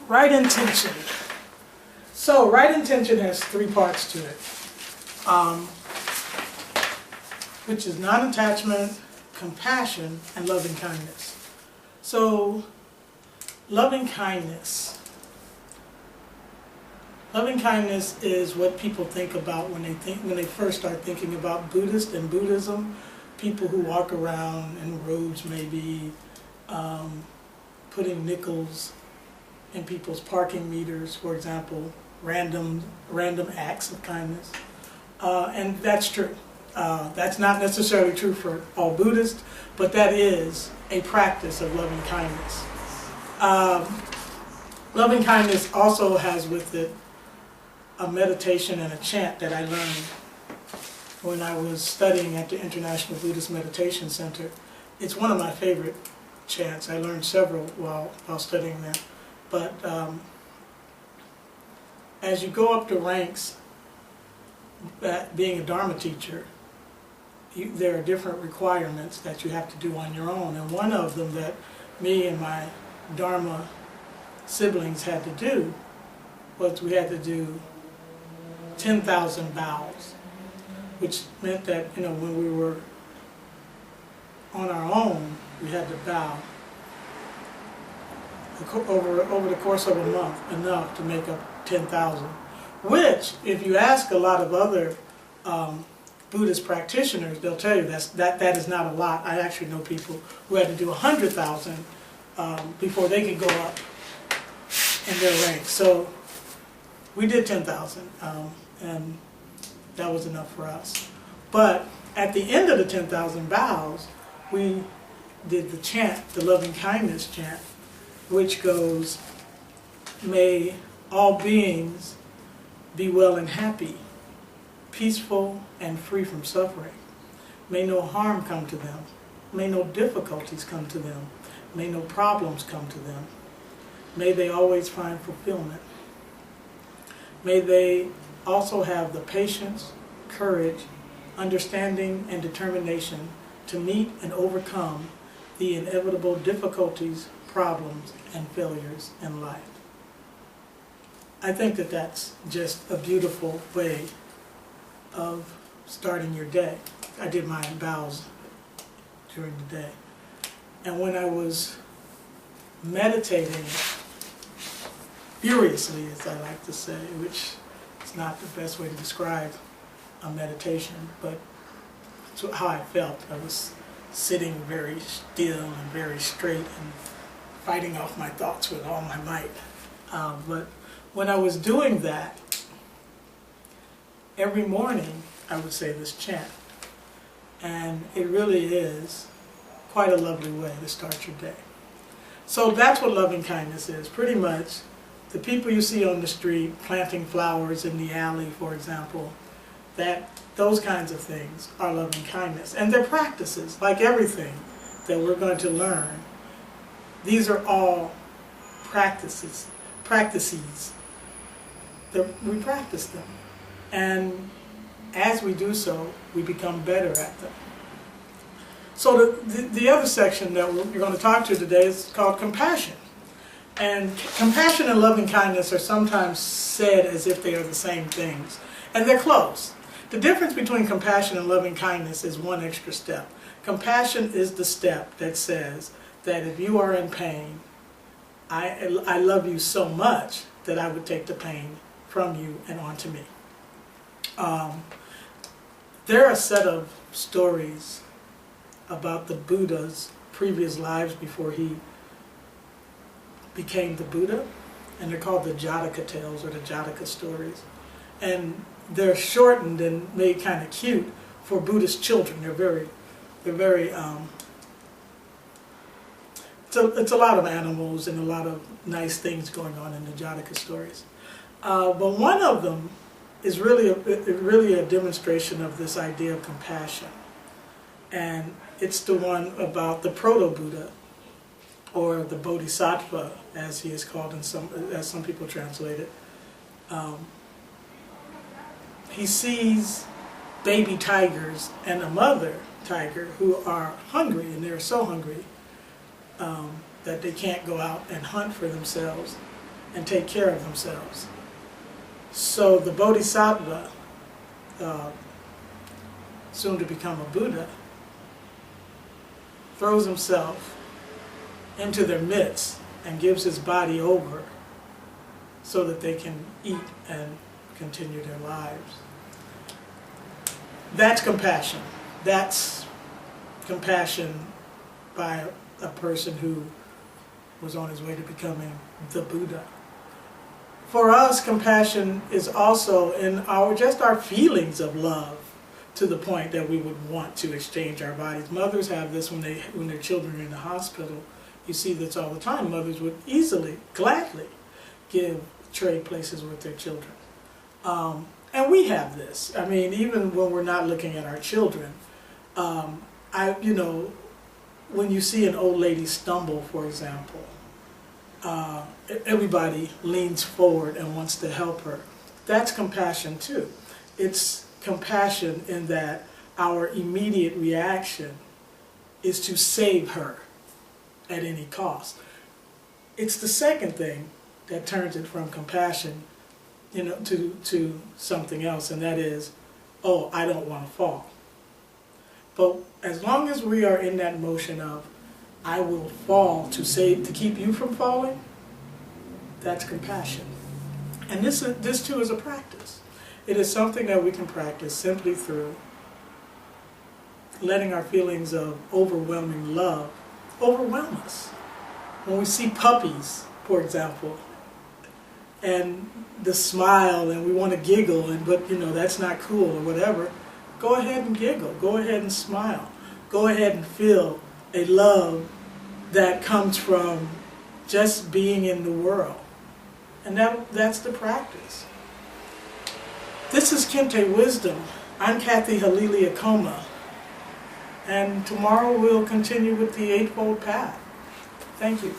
Right intention. So right intention has three parts to it, which is non-attachment, compassion, and loving kindness. So loving kindness. Loving kindness is what people think about when they first start thinking about Buddhist and Buddhism. People who walk around in robes, maybe putting nickels in people's parking meters, for example, random acts of kindness, and that's true. That's not necessarily true for all Buddhists, but that is a practice of loving kindness. Loving kindness also has with it a meditation and a chant that I learned when I was studying at the International Buddhist Meditation Center. It's one of my favorite chants. I learned several while studying there. But as you go up the ranks, being a Dharma teacher, there are different requirements that you have to do on your own. And one of them that me and my Dharma siblings had to do was we had to do 10,000 bows, which meant that, you know, when we were on our own, we had to bow over the course of a month, enough to make up 10,000, which, if you ask a lot of other Buddhist practitioners, they'll tell you that is not a lot. I actually know people who had to do 100,000 before they could go up in their ranks. So we did 10,000, and that was enough for us. But at the end of the 10,000 bows, we did the chant, the loving kindness chant, which goes, "May all beings be well and happy, peaceful and free from suffering. May no harm come to them. May no difficulties come to them. May no problems come to them. May they always find fulfillment. May they also have the patience, courage, understanding, and determination to meet and overcome the inevitable difficulties, problems, and failures in life." I think that that's just a beautiful way of starting your day. I did my bows during the day. And when I was meditating furiously, as I like to say, which is not the best way to describe a meditation, but it's how I felt. I was sitting very still and very straight and fighting off my thoughts with all my might. But when I was doing that, every morning I would say this chant. And it really is quite a lovely way to start your day. So that's what loving kindness is. Pretty much the people you see on the street planting flowers in the alley, for example, those kinds of things are loving kindness. And they're practices, like everything that we're going to learn. These are all practices that we practice them. And as we do so, we become better at them. So the other section that we're going to talk to today is called compassion. And compassion and loving kindness are sometimes said as if they are the same things. And they're close. The difference between compassion and loving kindness is one extra step. Compassion is the step that says that if you are in pain, I love you so much that I would take the pain from you and onto me. There are a set of stories about the Buddha's previous lives before he became the Buddha, and they're called the Jataka tales or the Jataka stories. And they're shortened and made kind of cute for Buddhist children. It's a lot of animals and a lot of nice things going on in the Jataka stories. But one of them is really a demonstration of this idea of compassion. And it's the one about the proto-Buddha, or the Bodhisattva, as he is called, as some people translate it. He sees baby tigers and a mother tiger who are hungry, and they're so hungry that they can't go out and hunt for themselves. and take care of themselves. So the Bodhisattva, soon to become a Buddha, throws himself into their midst and gives his body over so that they can eat and continue their lives. That's compassion. That's compassion by a person who was on his way to becoming the Buddha. For us, compassion is also in just our feelings of love, to the point that we would want to exchange our bodies. Mothers have this when their children are in the hospital. You see this all the time. Mothers would easily, gladly trade places with their children. And we have this. I mean, even when we're not looking at our children, when you see an old lady stumble, for example, everybody leans forward and wants to help her. That's compassion too. It's compassion in that our immediate reaction is to save her at any cost. It's the second thing that turns it from compassion, to something else, and that is, oh, I don't want to fall. But as long as we are in that motion of, I will fall to keep you from falling, that's compassion. And this too is a practice. It is something that we can practice simply through letting our feelings of overwhelming love overwhelm us. When we see puppies, for example, and the smile, and we want to giggle, but that's not cool or whatever, go ahead and giggle, go ahead and smile, go ahead and feel a love that comes from just being in the world. And that's the practice. This is Kente Wisdom. I'm Kathy Halili Akoma, and tomorrow we'll continue with the Eightfold Path. Thank you.